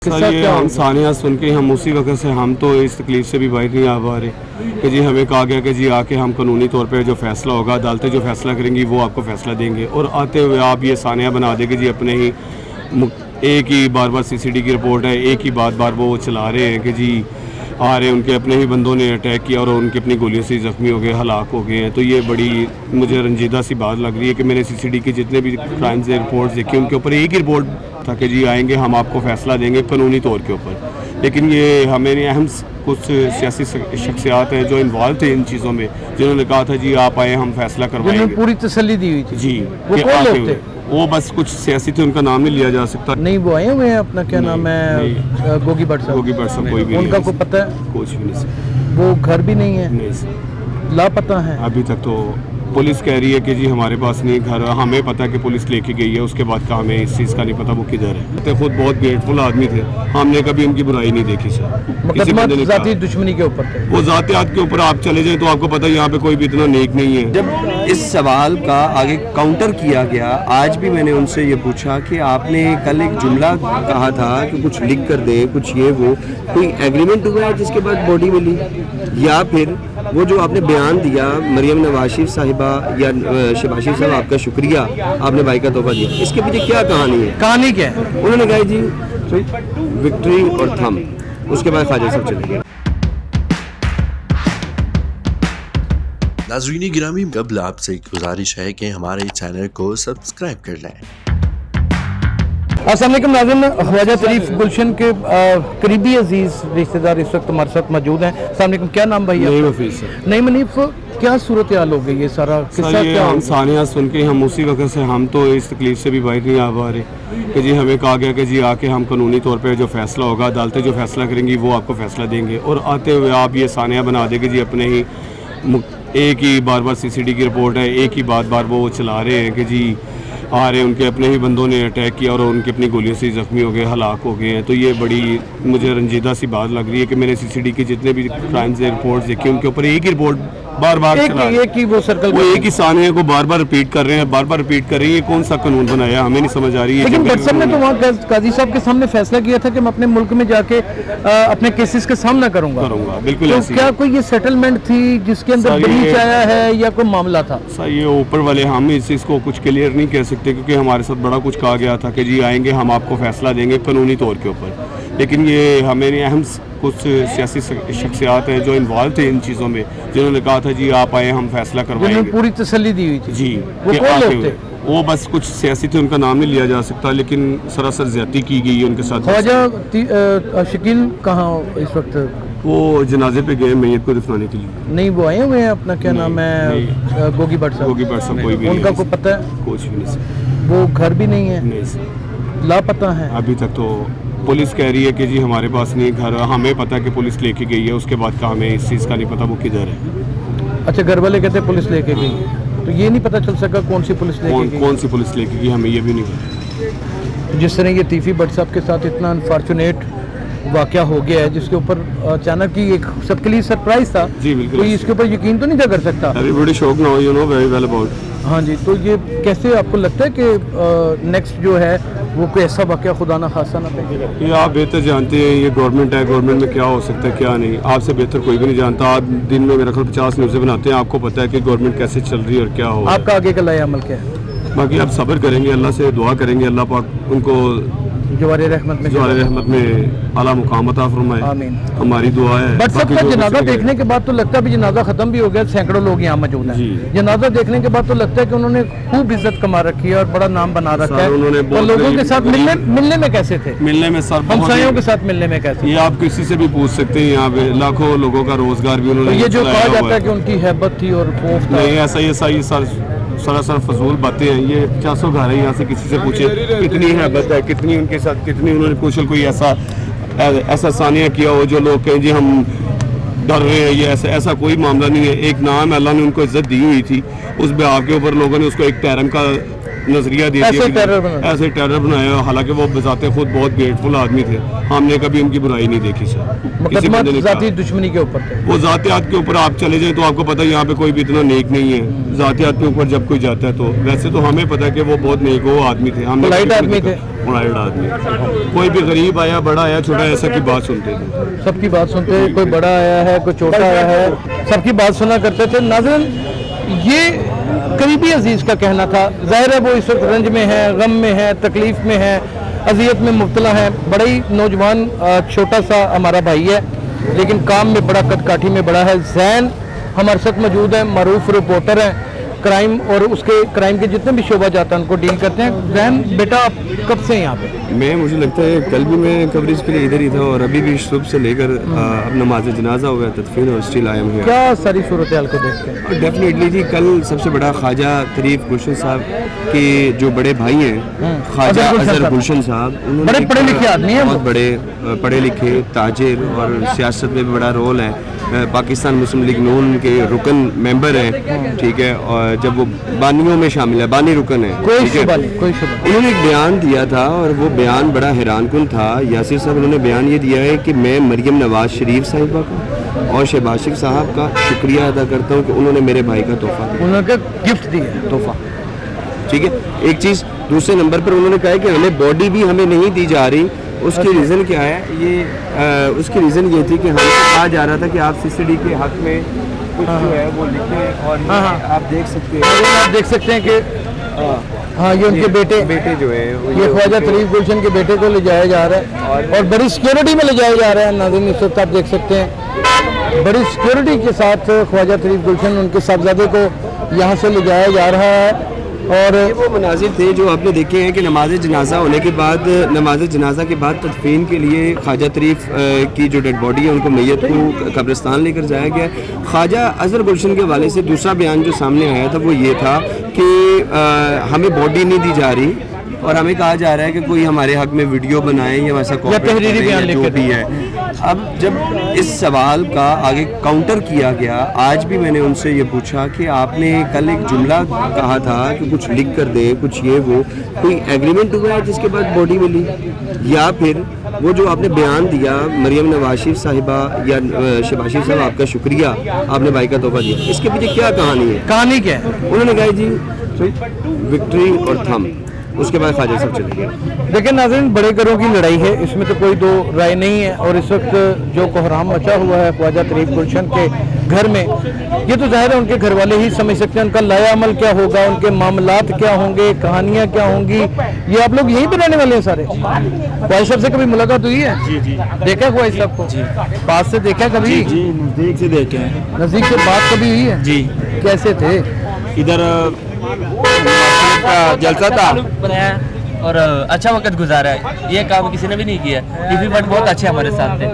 Sir ये हम सानिया सुन के हम उसी वक्त से हम तो इस तकलीफ से भी बाहर नहीं आ पा रहे कि जी हमें कहा गया कि जी आके हम कानूनी तौर पे जो फैसला होगा अदालतें जो फैसला करेंगी वो आपको फैसला देंगे और आते हुए आप ये सानिया बना देंगे जी अपने ही एक ही बार बार सीसीडी की रिपोर्ट है, एक ही बार वो चला रहे हैं कि जी आ रहे उनके अपने ही बंदों ने अटैक किया और उनकी अपनी गोलियों से जख्मी हो गए, हलाक हो गए हैं। तो ये बड़ी मुझे रंजीदा सी बात लग रही है कि मैंने सीसीडी की जितने भी क्राइम्स के रिपोर्ट्स देखी उनके ऊपर एक ही रिपोर्ट था कि जी आएंगे हम आपको फैसला देंगे कानूनी तौर के ऊपर। लेकिन ये हमें अहम कुछ सियासी शख्सियात हैं जो इन्वॉल्व थे इन चीज़ों में, जिन्होंने कहा था जी आप आए हम फैसला करवाएंगे, पूरी तसल्ली दी हुई थी जी। वो कौन लोग थे? वो बस कुछ सियासी थे, उनका नाम नहीं लिया जा सकता। नहीं वो आए हुए हैं, अपना क्या नाम है, गोगी भट्ट साहब। गोगी भट्ट साहब कोई भी उनका नहीं, कोई पता है? कुछ भी नहीं सर। वो घर भी नहीं है? नहीं सर, लापता है अभी तक। तो पुलिस कह रही है कि जी हमारे पास नहीं घर, हमें पता है कि पुलिस लेके गई है, उसके बाद का हमें इस चीज़ का नहीं पता वो किधर है। तो खुद बहुत ग्रेटफुल आदमी थे, हमने कभी उनकी बुराई नहीं देखी सर। मुकदमा ज़ाती दुश्मनी के ऊपर थे, वो ज़ातियात के ऊपर आप चले जाएं तो आपको पता है यहाँ पे कोई भी इतना नेक नहीं है। जब इस सवाल का आगे काउंटर किया गया, आज भी मैंने उनसे ये पूछा कि आपने कल एक जुमला कहा था कि कुछ लिख कर दे, कुछ ये वो, कोई एग्रीमेंट हुआ है जिसके बाद बॉडी मिली, या फिर वो जो आपने बयान दिया मरियम नवाज साहिबा या शहबाज शरीफ साहब आपका शुक्रिया, आपने भाई का तोहफा दिया, इसके पीछे क्या कहानी है? कहानी क्या है? उन्होंने कहा जी विक्ट्री और थम, उसके बाद ख्वाजा साहब चले गए। नाज़रीन गिरामी, कबल आपसे एक गुजारिश है कि हमारे चैनल को सब्सक्राइब कर लें। अस्सलाम वालेकुम नाज़रीन, ख्वाजा शरीफ गुलशन के करीबी अजीज रिश्तेदार इस वक्त हमारे साथ मौजूद हैं। अस्सलाम वालेकुम, क्या नाम भाई? नहीं हफीज़ सर। नहीं मनीफ, क्या सूरत हाल हो गई है सारा किस्सा? ये क्या हम सानिया सुन के हम उसी वक्त से हम तो इस तकलीफ से भी बाहर नहीं आ पा रहे कि जी हमें कहा गया कि जी आके हम कानूनी तौर पे जो फैसला होगा अदालतें जो फैसला करेंगी वो आपको फैसला देंगे और आते हुए आप ये सानिया बना देंगे जी अपने ही एक ही बार सीसीडी की रिपोर्ट है, एक ही बार वो चला रहे हैं कि जी आ रहे उनके अपने ही बंदों ने अटैक किया और उनकी अपनी गोलियों से जख्मी हो गए, हलाक हो गए हैं। तो ये बड़ी मुझे रंजीदा सी बात लग रही है कि मैंने सीसीडी की जितने भी क्राइम्स के रिपोर्ट्स देखी उनके ऊपर एक ही रिपोर्ट बार एक ही वो सर्कल, वो एक ही सानिया को बार रिपीट कर रहे हैं, बार रिपीट कर रहे हैं। ये कौन सा कानून बनाया हमें नहीं समझ आ रही है। लेकिन भट्ट साहब ने तो वहाँ काजी साहब के सामने फैसला किया था कि मैं अपने मुल्क में जाके अपने केसेस का सामना करूंगा। बिल्कुल। तो क्या कोई ये सेटलमेंट थी जिसके अंदर ब्रीच आया है या कोई मामला था? सर ये ऊपर वाले हम इस चीज़ को कुछ क्लियर नहीं कह सकते क्योंकि हमारे साथ बड़ा कुछ कहा गया था कि जी आएंगे हम आपको फैसला देंगे कानूनी तौर के ऊपर। लेकिन ये हमें अहम कुछ सियासी शख्सियात हैं जो इन्वॉल्व थे इन चीज़ों में, जिन्होंने कहा था जी आप आए हम फैसला करवाएंगे, पूरी तसल्ली दी हुई थी, जी। वो कौन लोग थे? वो बस कुछ सियासी थे, उनका नाम नहीं लिया जा सकता, लेकिन सरासर ज्यादती की गई है उनके साथ। ख्वाजा शकील कहाँ इस वक्त? वो जनाजे पे गए मैयत को दफनाने के लिए। नहीं वो आए हुए हैं, अपना क्या नाम है, गोगी भट्ट साहब। गोगी भट्ट साहब कोई भी नहीं, उनका कोई पता है? कुछ भी नहीं सर। वो घर भी नहीं है? नहीं सर, लापता है अभी तक। तो पुलिस कह रही है कि जी हमारे पास नहीं घर, हमें पता है कि पुलिस लेके गई है, उसके बाद का हमें इस चीज़ का नहीं पता वो किधर है। अच्छा, घर वाले कहते हैं पुलिस लेके गई, तो ये नहीं पता चल सका कौन सी पुलिस लेके गई? कौन सी पुलिस लेके गई हमें ये भी नहीं पता। जिस तरह ये तीफी भट्ट साहब के साथ इतना अनफॉर्चुनेट वाक़या हो गया है जिसके ऊपर अचानक ही एक सबके लिए सरप्राइज था, जी बिल्कुल, कोई इसके ऊपर यकीन तो नहीं था कर सकता। Everybody shock now, you know very well about. हाँ जी, तो ये कैसे आपको लगता है कि नेक्स्ट जो है वो कोई ऐसा वाक़या खुदा ना खासा ना पे? ये आप बेहतर जानते हैं, ये गवर्नमेंट है, गवर्नमेंट में क्या हो सकता है क्या नहीं, आपसे बेहतर कोई भी नहीं जानता। आप दिन में मेरा ख्याल 50 न्यूज़ें बनाते हैं, आपको पता है कि गवर्नमेंट कैसे चल रही है और क्या हो। आपका आगे का लाया अमल क्या है? बाकी आप सब्र करेंगे, अल्लाह से दुआ करेंगे, अल्लाह पाक उनको जवारे रहमत में आला मुकाम अता फरमाए, आमीन। हमारी दुआ है। बट सबका जनाजा देखने के बाद तो लगता है जनाजा खत्म भी हो गया, सैकड़ों लोग यहाँ मौजूद हैं। जनाजा देखने के बाद तो लगता है कि उन्होंने खूब इज्जत कमा रखी है और बड़ा नाम बना रखा है। तो लोगों के साथ मिलने में कैसे थे? मिलने में सर, हमसायों के साथ मिलने में कैसे? ये आप किसी से भी पूछ सकते हैं, यहाँ पे लाखों लोगों का रोजगार भी उन्होंने। ये जो कहा जाता है कि उनकी हैबत थी और खौफ था, नहीं ऐसा ये सरासर फजूल बातें हैं। ये 400 घर है, यहाँ से किसी से पूछे कितनी हैबत है, कितनी उनके साथ, कितनी उन्होंने कुशल कोई ऐसा सानिया किया हो जो लोग कहें जी हम डर रहे हैं, ये ऐसा कोई मामला नहीं है। एक नाम अल्लाह ने उनको इज्जत दी हुई थी, उस बिहाव के ऊपर लोगों ने उसको एक टैरम का नजरिया दे दिया, ऐसे टेरर बनाया। हालांकि वो बजाते खुद बहुत ग्रेटफुल आदमी थे, हमने कभी उनकी बुराई नहीं देखी सर। मुकदमा ज़ाती दुश्मनी के ऊपर थे, वो ज़ातियात के ऊपर आप चले जाएं तो आपको पता है यहाँ पे कोई भी इतना नेक नहीं है। ज़ातियात के ऊपर जब कोई जाता है तो वैसे तो हमें पता है कि वो बहुत नेक वो आदमी थे, हम पोलाइट आदमी थे। उड़ाइड आदमी, कोई भी गरीब आया बड़ा आया छोटा आया सबकी बात सुनते थे। सबकी बात सुनते थे, कोई बड़ा आया है कोई छोटा आया है, सबकी बात सुना करते थे। नाज़रीन, ये करीबी अजीज़ का कहना था। ज़ाहिर है वो इस वक्त रंज में है, गम में है, तकलीफ़ में है, अजियत में मुब्तला है। बड़ा ही नौजवान छोटा सा हमारा भाई है, लेकिन काम में बड़ा कदकाठी में बड़ा है। ज़ैन हमारे साथ मौजूद है, मरूफ रिपोर्टर हैं, क्राइम और उसके क्राइम के जितने भी शोबा जाता है उनको डील करते हैं। ज़ैन बेटा, आप कब से हैं यहाँ पे? मैं, मुझे लगता है कल भी मैं कवरेज के लिए इधर ही था और अभी भी सुबह से लेकर अब नमाज जनाजा हो गया, तदफीन और स्टिल आई एम हियर। क्या सारी सूरत हाल को देखते हैं? डेफिनेटली जी, कल सबसे बड़ा ख्वाजा तरीफ गुलशन साहब के जो बड़े भाई हैं, ख्वाजा अजहर गुलशन साहब, उन्होंने बड़े पढ़े लिखे आदमी हैं, बहुत बड़े पढ़े लिखे ताजिर और सियासत में भी बड़ा रोल है। पाकिस्तान मुस्लिम लीग नून के रुकन मेंबर हैं, ठीक है, और जब वो बानियों में शामिल है, बानी रुकन है, कोई ठीक है। शुबा नहीं, कोई शुबा नहीं। उन्होंने एक बयान दिया था और वो बयान बड़ा हैरानकुन था। यासिर साहब, उन्होंने बयान ये दिया है कि मैं मरियम नवाज शरीफ साहिबा का और शहबाज शरीफ साहब का शुक्रिया अदा करता हूँ कि उन्होंने मेरे भाई का तोहफा दिया, उन्होंने गिफ्ट दिया, तोहफा, ठीक है। एक चीज़, दूसरे नंबर पर उन्होंने कहा है कि हमें बॉडी भी हमें नहीं दी जा रही। उसकी रीज़न क्या है? ये उसकी रीज़न ये थी कि हमसे कहा जा रहा था कि आप सीसीडी के हक में कुछ जो है वो लिखें और ये आप देख सकते हैं, आप देख सकते हैं कि हाँ, ये उनके बेटे जो है ये ख्वाजा तरीफ गुलशन के बेटे को ले जाया जा रहा है और बड़ी सिक्योरिटी में ले जाया जा रहा है। नाज़रीन, इस वक्त आप देख सकते हैं बड़ी सिक्योरिटी के साथ ख्वाजा तरीफ गुलशन, उनके साहबजादे को यहाँ से ले जाया जा रहा है। और वो मनाजिर थे जो आपने देखे हैं कि नमाज जनाजा होने के बाद, नमाज जनाजा के बाद तदफीन के लिए ख्वाजा तरीफ की जो डेड बॉडी है उनको मैयत को कब्रिस्तान लेकर जाया गया। ख्वाजा अजहर गुलशन के हवाले से दूसरा बयान जो सामने आया था वो ये था कि हमें बॉडी नहीं दी जा रही और हमें कहा जा रहा है कि कोई हमारे हक में वीडियो बनाए या वैसा तहरीरी बयान जो भी है। अब जब इस सवाल का आगे काउंटर किया गया, आज भी मैंने उनसे ये पूछा कि आपने कल एक जुमला कहा था कि कुछ लिख कर दे, कुछ ये वो, कोई एग्रीमेंट हुआ है जिसके बाद बॉडी मिली, या फिर वो जो आपने बयान दिया मरियम नवाज शरीफ साहिबा या शहबाज शरीफ साहब, आपका शुक्रिया, आपने भाई का तोहफा दिया, इसके पीछे क्या कहानी है? कहानी क्या है? उन्होंने कहा जी विक्ट्री और थम, उसके बाद ख्वाजा साहब चले गए। देखिए नाज़रीन, बड़े घरों की लड़ाई है, इसमें तो कोई दो राय नहीं है। और इस वक्त जो कोहराम मचा हुआ है ख्वाजा तरीफ गुलशन के घर में, ये तो ज़ाहिर है उनके घर वाले ही समझ सकते हैं उनका लाया अमल क्या होगा, उनके मामलात क्या होंगे, कहानियाँ क्या होंगी। ये आप लोग यहीं पर रहने वाले हैं सारे? ख्वाजा साहब से कभी मुलाकात हुई है? जी जी। देखा ख्वाजा साहब को? जी। पास से देखा कभी? जी, नज़दीक से देखे हैं। नज़दीक से बात कभी हुई है? जी। कैसे थे? इधर का जलसा था और अच्छा वक्त गुजारा है। ये काम किसी ने भी नहीं किया। टीवी बट बहुत अच्छे हमारे साथ थे।